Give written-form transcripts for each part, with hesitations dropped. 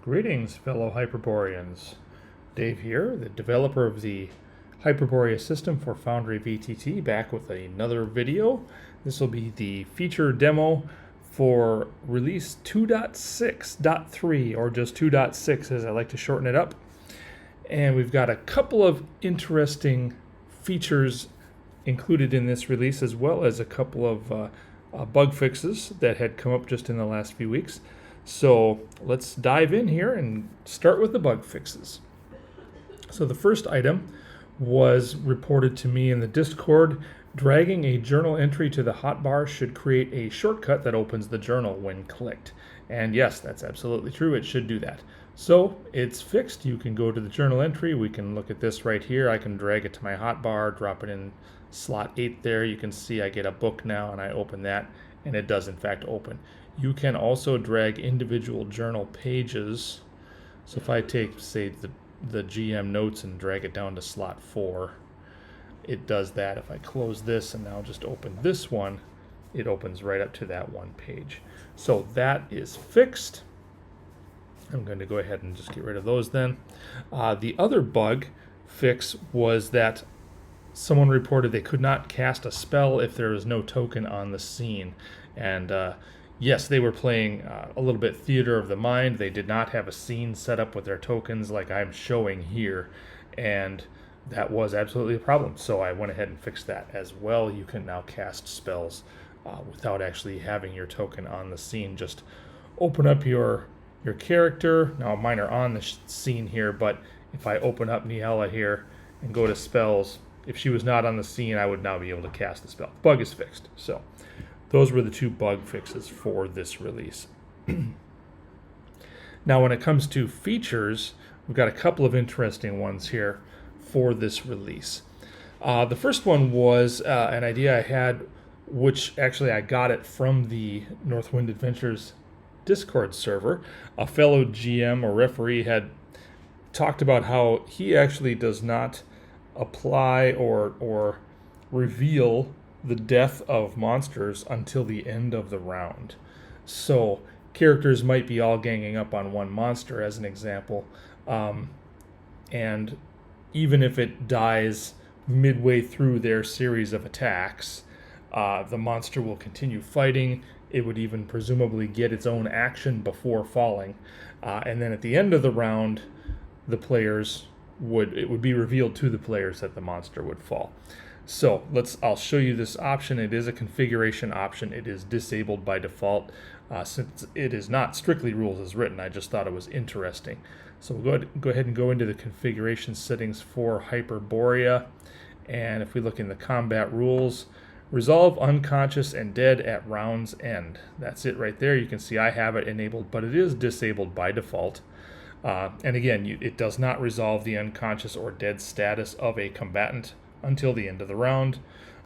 Greetings, fellow Hyperboreans. Dave here, the developer of the Hyperborea system for Foundry VTT, back with another video. This will be the feature demo for release 2.6.3, or just 2.6 as I like to shorten it up. And we've got a couple of interesting features included in this release, as well as a couple of bug fixes that had come up just in the last few weeks. So let's dive in here and start with the bug fixes. So the first item was reported to me in the Discord. Dragging a journal entry to the hotbar should create a shortcut that opens the journal when clicked. And yes, that's absolutely true. It should do that. So it's fixed. You can go to the journal entry. We can look at this right here. I can drag it to my hotbar, drop it in slot 8 there. You can see I get a book now, and I open that, and it does in fact open. You can also drag individual journal pages. So if I take, say, the GM notes and drag it down to slot 4, it does that. If I close this and now just open this one, it opens right up to that one page. So that is fixed. I'm going to go ahead and just get rid of those then. The other bug fix was that someone reported they could not cast a spell if there is no token on the scene. And yes, they were playing a little bit theater of the mind. They did not have a scene set up with their tokens like I'm showing here, and that was absolutely a problem. So I went ahead and fixed that as well. You can now cast spells without actually having your token on the scene. Just open up your character. Now mine are on the scene here, but if I open up Niella here and go to spells, if she was not on the scene, I would now be able to cast the spell. Bug is fixed. So those were the two bug fixes for this release. Now, when it comes to features, we've got a couple of interesting ones here for this release. The first one was an idea I had, which actually I got it from the Northwind Adventures Discord server. A fellow GM or referee had talked about how he actually does not apply or reveal the death of monsters until the end of the round. So characters might be all ganging up on one monster, as an example, and even if it dies midway through their series of attacks, the monster will continue fighting. It would even presumably get its own action before falling, and then at the end of the round, it would be revealed to the players that the monster would fall. So I'll show you this option. It is a configuration option. It is disabled by default. Since it is not strictly rules as written, I just thought it was interesting. So we'll go ahead and go into the configuration settings for Hyperborea. And if we look in the combat rules, resolve unconscious and dead at round's end. That's it right there. You can see I have it enabled, but it is disabled by default. And again, it does not resolve the unconscious or dead status of a combatant until the end of the round,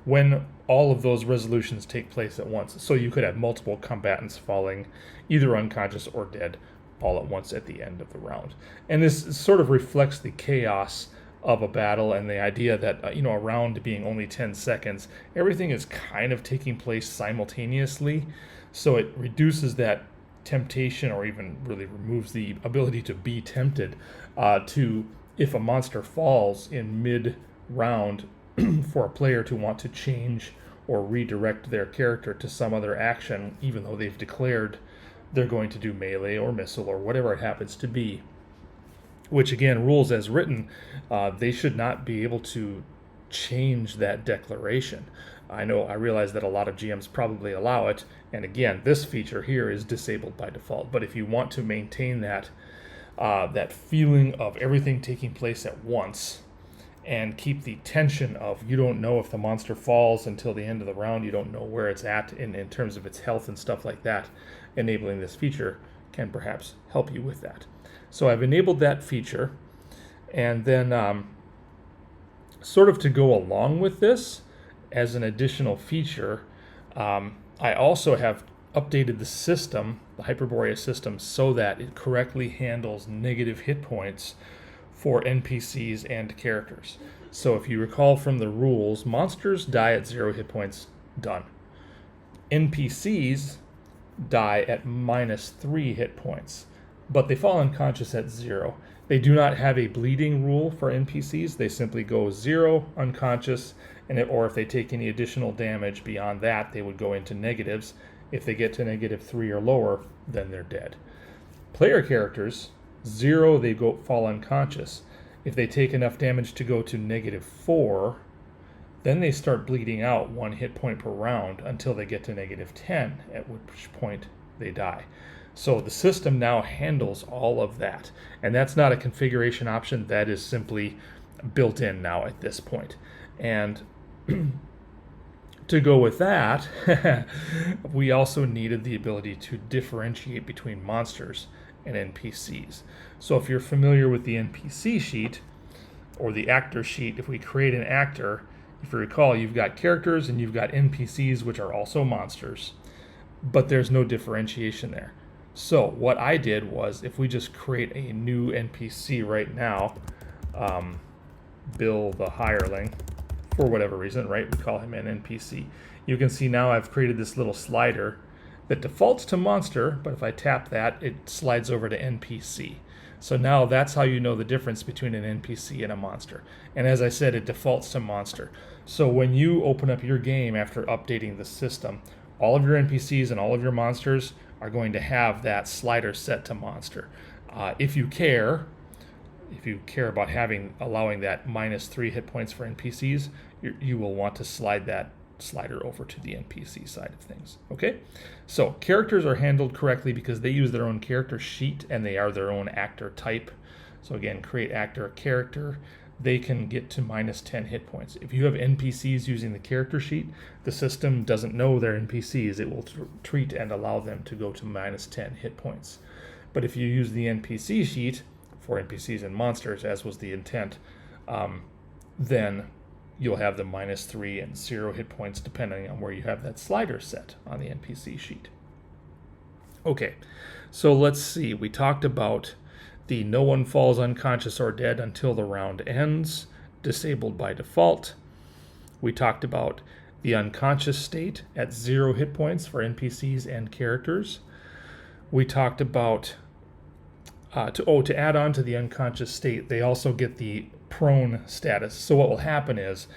when all of those resolutions take place at once. So you could have multiple combatants falling either unconscious or dead all at once at the end of the round. And this sort of reflects the chaos of a battle and the idea that a round being only 10 seconds, everything is kind of taking place simultaneously. So it reduces that temptation, or even really removes the ability to be tempted to, if a monster falls in mid-round, for a player to want to change or redirect their character to some other action, even though they've declared they're going to do melee or missile or whatever it happens to be. Which, again, rules as written, they should not be able to change that declaration. I realize that a lot of GMs probably allow it, and again, this feature here is disabled by default. But if you want to maintain that feeling of everything taking place at once, and keep the tension of you don't know if the monster falls until the end of the round, you don't know where it's at in terms of its health and stuff like that, enabling this feature can perhaps help you with that. So I've enabled that feature, and then sort of to go along with this, as an additional feature, I also have updated the system, the Hyperborea system, so that it correctly handles negative hit points for NPCs and characters. So if you recall from the rules, monsters die at 0 hit points, done. NPCs die at -3 hit points. but they fall unconscious at 0. They do not have a bleeding rule for NPCs. They simply go 0, unconscious, or if they take any additional damage beyond that, they would go into negatives. If they get to -3 or lower, then they're dead. Player characters, 0, they fall unconscious. If they take enough damage to go to -4, then they start bleeding out 1 hit point per round until they get to -10, at which point they die. So the system now handles all of that. And that's not a configuration option. That is simply built in now at this point. And to go with that, we also needed the ability to differentiate between monsters and NPCs. So if you're familiar with the NPC sheet or the actor sheet, if we create an actor, if you recall, you've got characters and you've got NPCs, which are also monsters, but there's no differentiation there. So what I did was, if we just create a new NPC right now, Bill the Hireling, for whatever reason, right? We call him an NPC. You can see now I've created this little slider that defaults to monster, but if I tap that, it slides over to NPC. So now that's how you know the difference between an NPC and a monster. And as I said, it defaults to monster. So when you open up your game after updating the system, all of your NPCs and all of your monsters are going to have that slider set to monster. If you care about allowing that -3 hit points for NPCs, you will want to slide that slider over to the NPC side of things. Okay, so characters are handled correctly because they use their own character sheet and they are their own actor type. So again, create actor character. They can get to -10 hit points. If you have NPCs using the character sheet, the system doesn't know they're NPCs. It will treat and allow them to go to -10 hit points. But if you use the NPC sheet for NPCs and monsters, as was the intent, then you'll have the -3 and 0 hit points depending on where you have that slider set on the NPC sheet. Okay, so let's see. We talked about the no one falls unconscious or dead until the round ends, disabled by default. We talked about the unconscious state at 0 hit points for NPCs and characters. We talked about, to add on to the unconscious state, they also get the prone status. So what will happen is,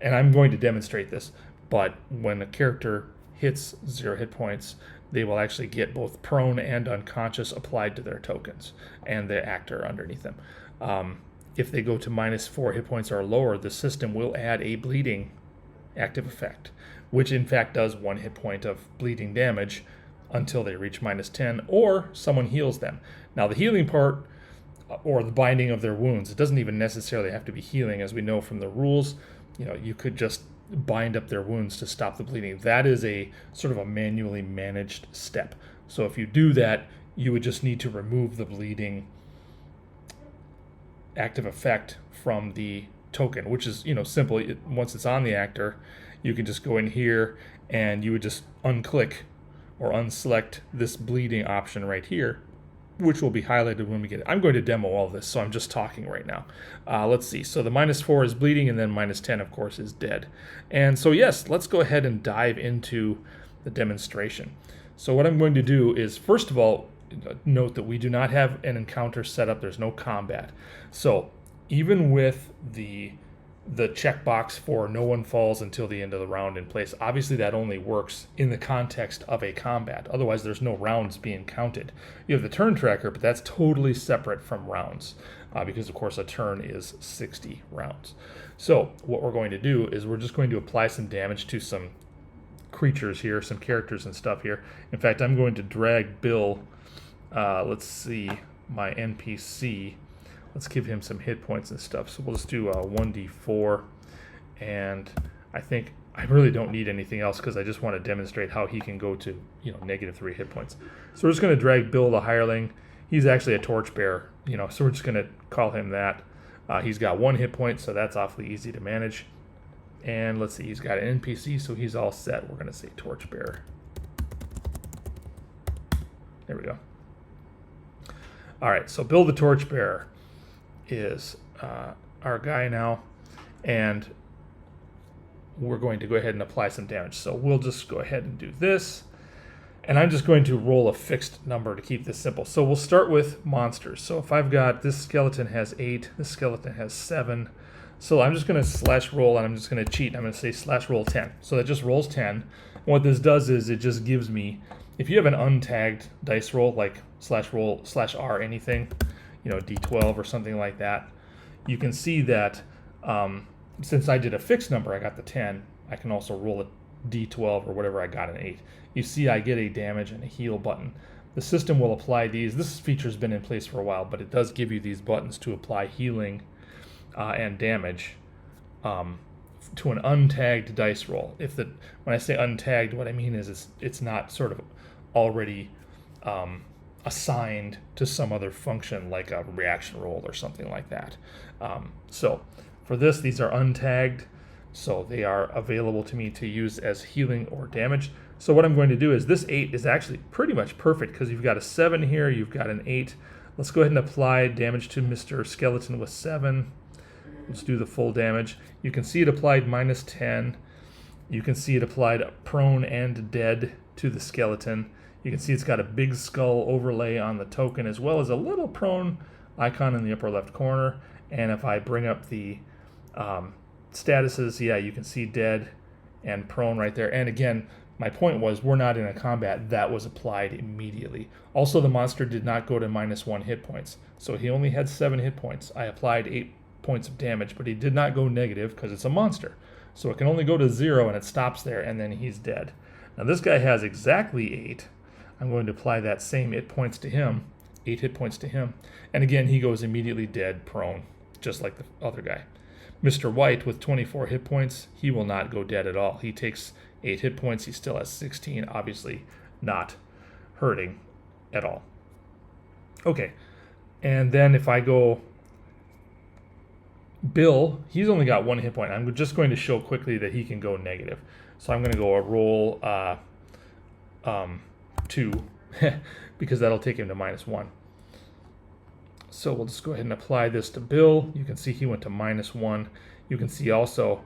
and I'm going to demonstrate this, but when a character hits 0 hit points, they will actually get both prone and unconscious applied to their tokens and the actor underneath them. If they go to -4 hit points or lower, the system will add a bleeding active effect, which in fact does 1 hit point of bleeding damage until they reach -10 or someone heals them. Now the healing part, or the binding of their wounds, it doesn't even necessarily have to be healing. As we know from the rules, you could just bind up their wounds to stop the bleeding. That is a sort of a manually managed step. So if you do that, you would just need to remove the bleeding active effect from the token, which is simple. Once it's on the actor, you can just go in here and you would just unclick or unselect this bleeding option right here, which will be highlighted when we get it. I'm going to demo all this, so I'm just talking right now. Let's see. So the -4 is bleeding, and then -10, of course, is dead. And so, yes, let's go ahead and dive into the demonstration. So what I'm going to do is, first of all, note that we do not have an encounter set up. There's no combat. So even with the checkbox for no one falls until the end of the round in place, obviously that only works in the context of a combat. Otherwise, there's no rounds being counted. You have the turn tracker, but that's totally separate from rounds because, of course, a turn is 60 rounds. So what we're going to do is we're just going to apply some damage to some creatures here, some characters and stuff here. In fact, I'm going to drag Bill, let's see, my NPC. Let's give him some hit points and stuff. So we'll just do 1d4, and I think I really don't need anything else because I just want to demonstrate how he can go to -3 hit points. So we're just going to drag Bill the Hireling. He's actually a torchbearer, so we're just going to call him that. He's got 1 hit point, so that's awfully easy to manage. And let's see, he's got an NPC, so he's all set. We're going to say torchbearer. There we go. All right, so Bill the torchbearer is our guy now, and we're going to go ahead and apply some damage. So we'll just go ahead and do this, And I'm just going to roll a fixed number to keep this simple. So we'll start with monsters. So if I've got this skeleton has 8, this skeleton has 7. So I'm just going to slash roll, and I'm just going to cheat. I'm going to say slash roll 10. So that just rolls 10. And what this does is it just gives me, if you have an untagged dice roll, like slash roll slash R anything, D12 or something like that, you can see that since I did a fixed number, I got the 10, I can also roll a D12 or whatever I got an 8. You see I get a damage and a heal button. The system will apply these. This feature's been in place for a while, but it does give you these buttons to apply healing and damage to an untagged dice roll. When I say untagged, what I mean is it's not sort of already assigned to some other function like a reaction roll or something like that. So for this, these are untagged, so they are available to me to use as healing or damage. So what I'm going to do is this 8 is actually pretty much perfect because you've got a 7 here, you've got an 8. Let's go ahead and apply damage to Mr. Skeleton with 7. Let's do the full damage. You can see it applied minus 10. You can see it applied prone and dead to the skeleton. You can see it's got a big skull overlay on the token as well as a little prone icon in the upper left corner. And if I bring up the statuses, yeah, you can see dead and prone right there. And again, my point was we're not in a combat. That was applied immediately. Also, the monster did not go to -1 hit points. So he only had 7 hit points. I applied 8 points of damage, but he did not go negative because it's a monster. So it can only go to 0 and it stops there and then he's dead. Now this guy has exactly 8. I'm going to apply that same 8 points to him. 8 hit points to him. And again, he goes immediately dead, prone, just like the other guy. Mr. White with 24 hit points, he will not go dead at all. He takes 8 hit points. He still has 16, obviously not hurting at all. Okay, and then if I go Bill, he's only got 1 hit point. I'm just going to show quickly that he can go negative. So I'm going to go a roll 2 because that'll take him to -1. So we'll just go ahead and apply this to Bill. You can see he went to -1. You can see also,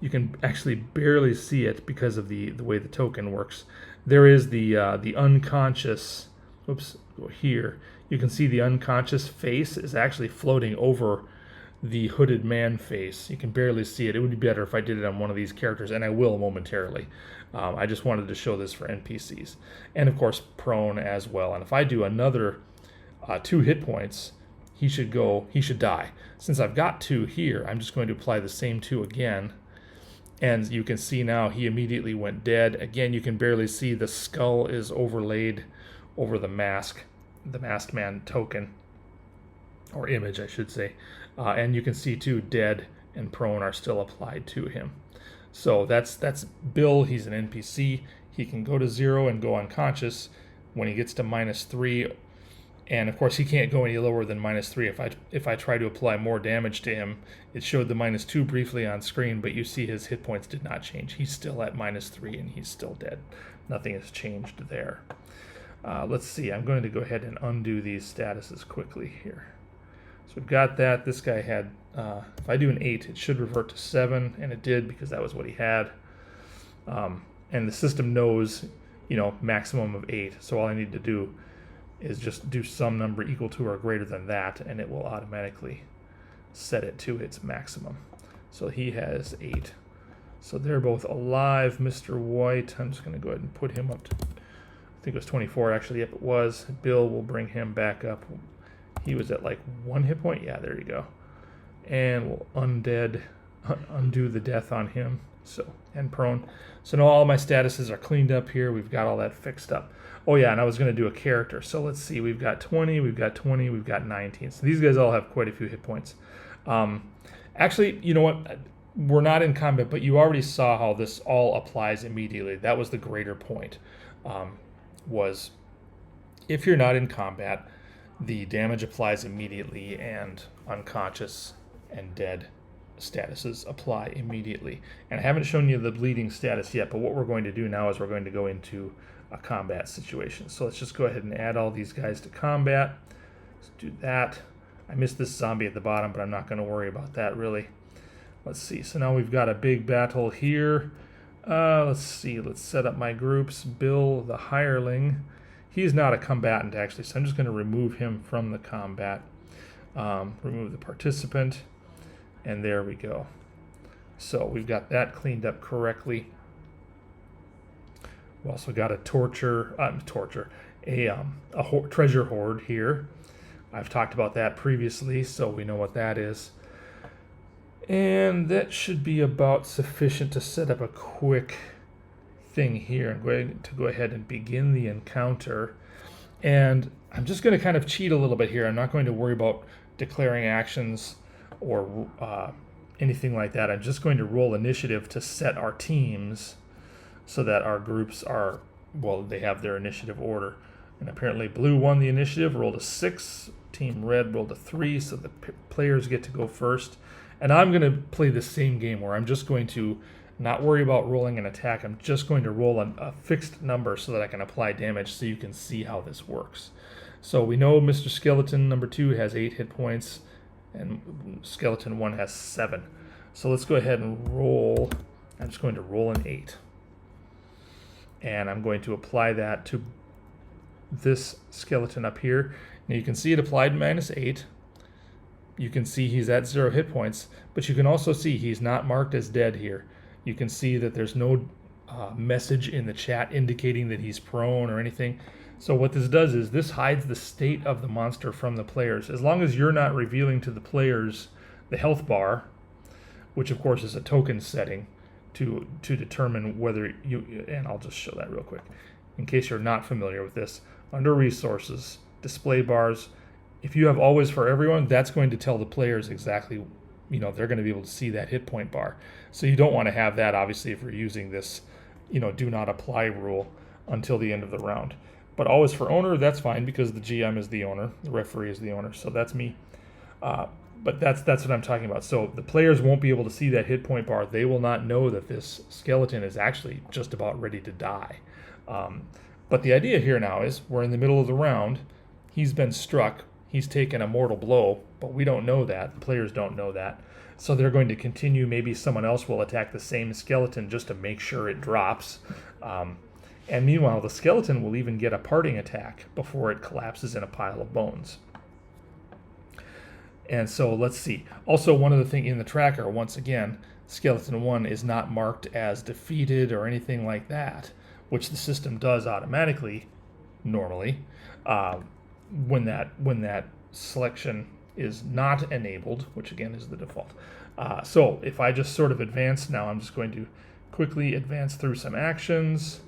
you can actually barely see it because of the way the token works. There is the unconscious, oops, go here. You can see the unconscious face is actually floating over the hooded man face. You can barely see it. It would be better if I did it on one of these characters, and I will momentarily. I just wanted to show this for NPCs. And of course, prone as well. And if I do another 2 hit points, he should die. Since I've got 2 here, I'm just going to apply the same 2 again. And you can see now he immediately went dead. Again, you can barely see the skull is overlaid over the masked man token, or image, I should say. And you can see too, dead and prone are still applied to him. So that's Bill. He's an NPC. He can go to 0 and go unconscious when he gets to -3. And of course, he can't go any lower than -3. If I try to apply more damage to him, it showed the -2 briefly on screen, but you see his hit points did not change. He's still at -3 and he's still dead. Nothing has changed there. Let's see. I'm going to go ahead and undo these statuses quickly here. So we've got that. This guy had, if I do an 8, it should revert to 7, and it did because that was what he had. And the system knows, maximum of 8. So all I need to do is just do some number equal to or greater than that, and it will automatically set it to its maximum. So he has 8. So they're both alive. Mr. White, I'm just going to go ahead and put him up to, I think it was 24 actually. Yep, it was. Bill will bring him back up. He was at like 1 hit point. Yeah, there you go. And we'll undo the death on him. So, and prone. So now all my statuses are cleaned up here. We've got all that fixed up. Oh yeah, and I was going to do a character. So let's see. We've got 20, we've got 20, we've got 19. So these guys all have quite a few hit points. Actually, you know what? We're not in combat, but you already saw how this all applies immediately. That was the greater point. Was if you're not in combat, the damage applies immediately and unconscious and dead statuses apply immediately. And I haven't shown you the bleeding status yet, but what we're going to do now is we're going to go into a combat situation. So let's just go ahead and add all these guys to combat. Let's do that. I missed this zombie at the bottom, but I'm not going to worry about that really. Let's see. So now we've got a big battle here. Let's see. Let's set up my groups. Bill, the hireling. He's not a combatant, actually, so I'm just going to remove him from the combat. Remove the participant. And there we go. So we've got that cleaned up correctly. We also got a treasure hoard here. I've talked about that previously, so we know what that is. And that should be about sufficient to set up a quick thing here. I'm going to go ahead and begin the encounter. And I'm just going to kind of cheat a little bit here. I'm not going to worry about declaring actions or anything like that. I'm just going to roll initiative to set our teams so that our groups are, well, they have their initiative order. And apparently blue won the initiative, rolled a 6. Team red rolled a 3, so the players get to go first. And I'm going to play the same game where I'm just going to not worry about rolling an attack. I'm just going to roll a fixed number so that I can apply damage so you can see how this works. So we know Mr. Skeleton number 2 has 8 hit points and Skeleton 1 has 7. So let's go ahead and roll. I'm just going to roll an 8. And I'm going to apply that to this skeleton up here. Now you can see it applied -8. You can see he's at 0 hit points, but you can also see he's not marked as dead here. You can see that there's no message in the chat indicating that he's prone or anything. So what this does is this hides the state of the monster from the players. As long as you're not revealing to the players the health bar, which of course is a token setting to determine whether you, and I'll just show that real quick in case you're not familiar with this. Under resources, display bars, if you have always for everyone, that's going to tell the players exactly, they're going to be able to see that hit point bar. So you don't want to have that, obviously, if you're using this, do not apply rule until the end of the round. But always for owner, that's fine because the GM is the owner, the referee is the owner, so that's me. But that's what I'm talking about. So the players won't be able to see that hit point bar. They will not know that this skeleton is actually just about ready to die. But the idea here now is we're in the middle of the round. He's been struck. He's taken a mortal blow, but we don't know that. The players don't know that. So they're going to continue. Maybe someone else will attack the same skeleton just to make sure it drops. And meanwhile, the skeleton will even get a parting attack before it collapses in a pile of bones. And so let's see. Also, one other thing in the tracker, once again, Skeleton 1 is not marked as defeated or anything like that, which the system does automatically, normally, when that selection is not enabled, which again is the default. So if I just sort of advance now, I'm just going to quickly advance through some actions.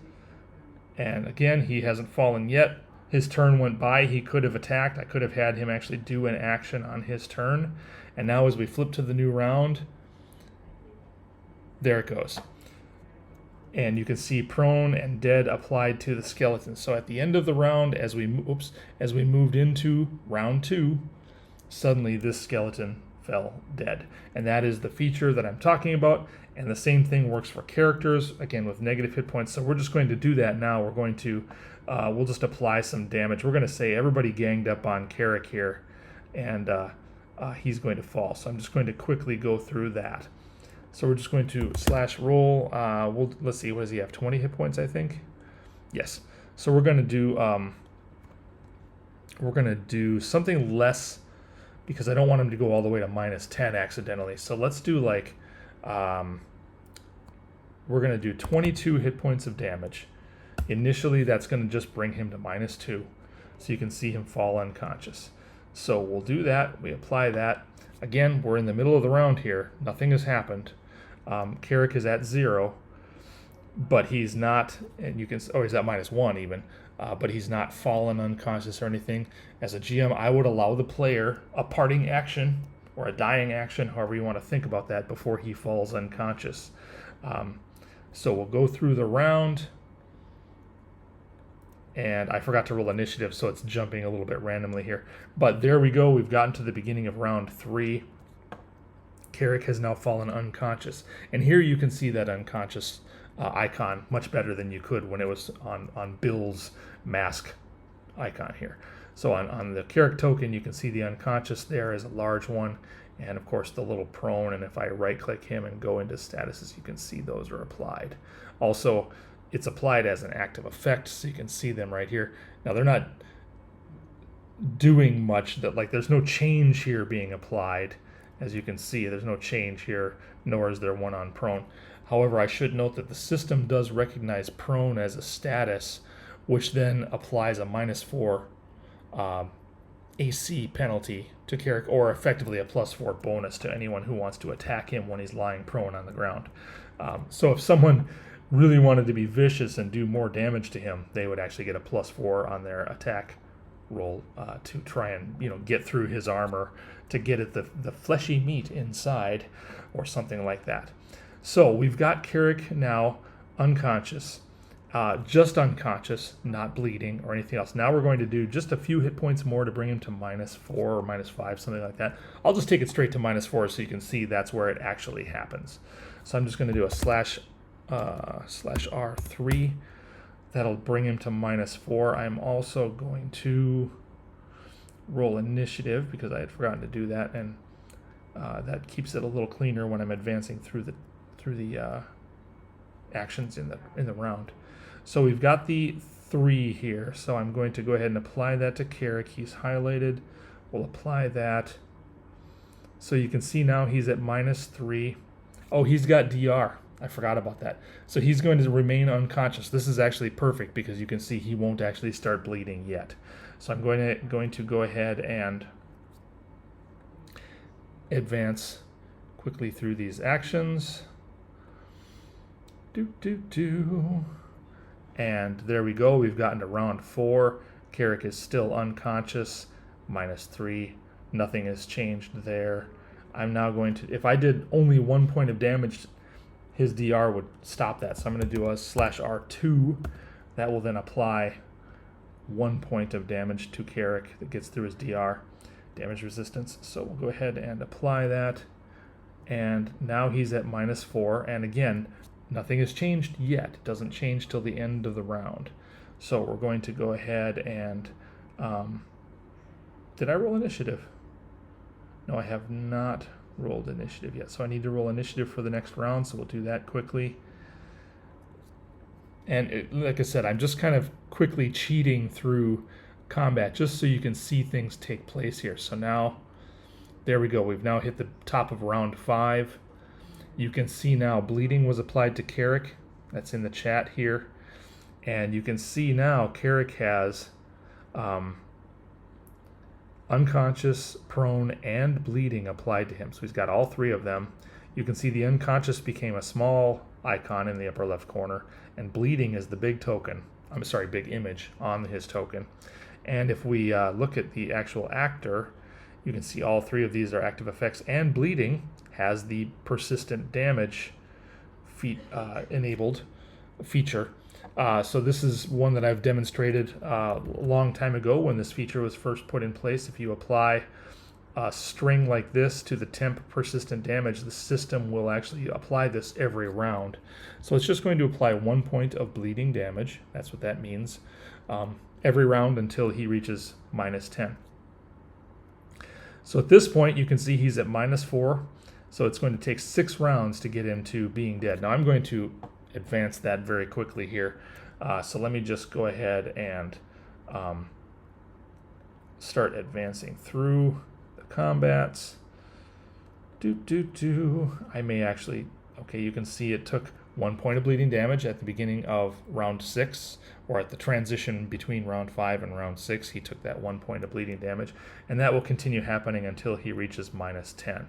And again, he hasn't fallen yet. His turn went by. He could have attacked. I could have had him actually do an action on his turn. And now as we flip to the new round, there it goes. And you can see prone and dead applied to the skeleton. So at the end of the round, as we moved into round 2, suddenly this skeleton fell dead. And that is the feature that I'm talking about. And the same thing works for characters, again with negative hit points. So we're just going to do that now. We're going to, we'll just apply some damage. We're going to say everybody ganged up on Carrick here, and he's going to fall. So I'm just going to quickly go through that. So we're just going to /roll. Let's see, what does he have? 20 hit points, I think. Yes. So we're going to do something less because I don't want him to go all the way to -10 accidentally. So let's do like. We're going to do 22 hit points of damage. Initially, that's going to just bring him to -2, so you can see him fall unconscious. So we'll do that. We apply that. Again, we're in the middle of the round here. Nothing has happened. Carrick is at 0, but he's not, and you can, he's at -1 even, but he's not fallen unconscious or anything. As a GM, I would allow the player a parting action or a dying action, however you want to think about that, before he falls unconscious. So we'll go through the round, and I forgot to roll initiative, so it's jumping a little bit randomly here. But there we go, we've gotten to the beginning of round 3. Carrick has now fallen unconscious. And here you can see that unconscious icon much better than you could when it was on Bill's mask icon here. So on the Carrick token, you can see the unconscious there is a large one, and of course the little prone, and if I right click him and go into statuses, you can see those are applied. Also, it's applied as an active effect, so you can see them right here. Now they're not doing much, that like there's no change here being applied. As you can see, there's no change here, nor is there one on prone. However, I should note that the system does recognize prone as a status, which then applies a -4 AC penalty to Carrick, or effectively a +4 bonus to anyone who wants to attack him when he's lying prone on the ground. So if someone really wanted to be vicious and do more damage to him, they would actually get a +4 on their attack roll to try and get through his armor to get at the fleshy meat inside, or something like that. So we've got Carrick now unconscious, just unconscious, not bleeding or anything else. Now we're going to do just a few hit points more to bring him to -4 or -5, something like that. I'll just take it straight to -4 so you can see that's where it actually happens. So I'm just going to do a /R3. That'll bring him to -4. I'm also going to roll initiative because I had forgotten to do that, and that keeps it a little cleaner when I'm advancing through the actions in the round. So we've got the 3 here, so I'm going to go ahead and apply that to Carrick. He's highlighted. We'll apply that. So you can see now he's at -3. Oh, he's got DR. I forgot about that. So he's going to remain unconscious. This is actually perfect because you can see he won't actually start bleeding yet. So I'm going to go ahead and advance quickly through these actions. And there we go. We've gotten to round 4. Carrick is still unconscious, -3. Nothing has changed there. I'm now going to, if I did only 1 point of damage, his DR would stop that. So I'm going to do a /R2. That will then apply 1 point of damage to Carrick that gets through his DR, damage resistance. So we'll go ahead and apply that. And now he's at -4. And again, nothing has changed yet. It doesn't change till the end of the round. So we're going to go ahead and, did I roll initiative? No, I have not rolled initiative yet. So I need to roll initiative for the next round, so we'll do that quickly. And like I said, I'm just kind of quickly cheating through combat just so you can see things take place here. So now, there we go. We've now hit the top of round 5. You can see now bleeding was applied to Carrick. That's in the chat here. And you can see now Carrick has unconscious, prone, and bleeding applied to him. So he's got all 3 of them. You can see the unconscious became a small icon in the upper left corner, and bleeding is the big token. I'm sorry, big image on his token. And if we look at the actual actor, you can see all 3 of these are active effects, and bleeding has the persistent damage enabled feature. So this is one that I've demonstrated a long time ago when this feature was first put in place. If you apply a string like this to the temp persistent damage, the system will actually apply this every round. So it's just going to apply 1 point of bleeding damage. That's what that means. Every round until he reaches -10. So at this point, you can see he's at -4. So it's going to take 6 rounds to get him to being dead. Now I'm going to advance that very quickly here. So let me just go ahead and start advancing through the combats. I may actually, okay, you can see it took 1 point of bleeding damage at the beginning of round 6, or at the transition between round 5 and round 6. He took that 1 point of bleeding damage, and that will continue happening until he reaches -10.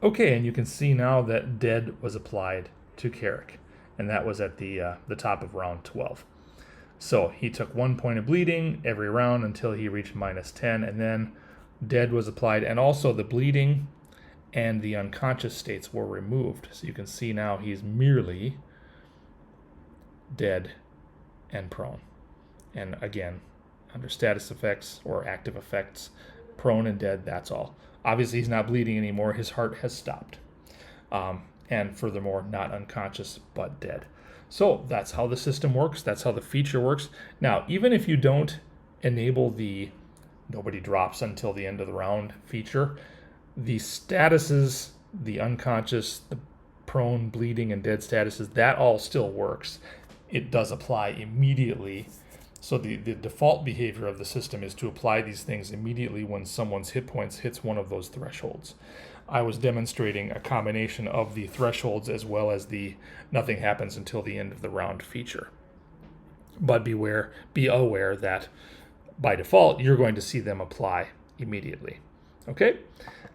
Okay, and you can see now that dead was applied to Carrick, and that was at the top of round 12. So he took 1 point of bleeding every round until he reached -10, and then dead was applied, and also the bleeding and the unconscious states were removed. So you can see now he's merely dead and prone. And again, under status effects or active effects, prone and dead, that's all. Obviously, he's not bleeding anymore. His heart has stopped. And furthermore, not unconscious, but dead. So that's how the system works. That's how the feature works. Now, even if you don't enable the nobody drops until the end of the round feature, the statuses, the unconscious, the prone, bleeding, and dead statuses, that all still works. It does apply immediately. So the default behavior of the system is to apply these things immediately when someone's hit points hits one of those thresholds. I was demonstrating a combination of the thresholds as well as the nothing happens until the end of the round feature. But be aware that by default, you're going to see them apply immediately. Okay?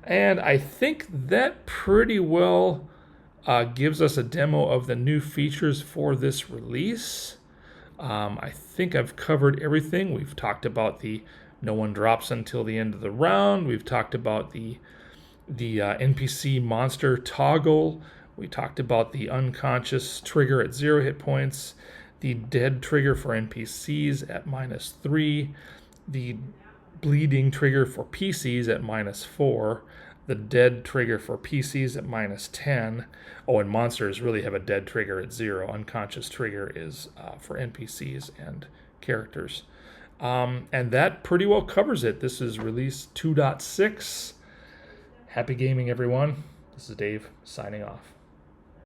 And I think that pretty well gives us a demo of the new features for this release. I think I've covered everything. We've talked about the no one drops until the end of the round. We've talked about the NPC monster toggle. We talked about the unconscious trigger at 0 hit points, the dead trigger for NPCs at -3, the bleeding trigger for PCs at -4, the dead trigger for PCs at -10. Oh, and monsters really have a dead trigger at 0. Unconscious trigger is for NPCs and characters. And that pretty well covers it. This is release 2.6. Happy gaming, everyone. This is Dave signing off.